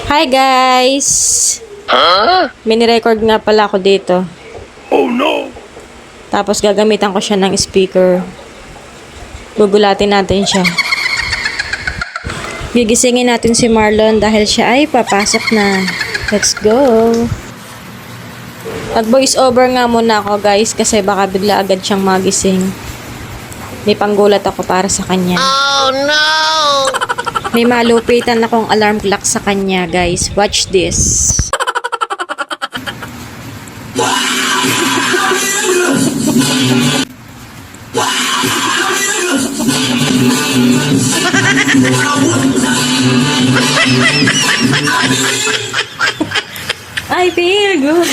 Hi guys! Mini-record nga pala ako dito. Oh no! Tapos gagamitan ko siya ng speaker. Gugulatin natin siya. Gigisingin natin si Marlon dahil siya ay papasok na. Let's go! Mag voice over nga muna ako guys kasi baka bigla agad siyang magising. May panggulat ako para sa kanya. Oh no! May malupitan akong alarm clock sa kanya guys. Watch this. I feel good.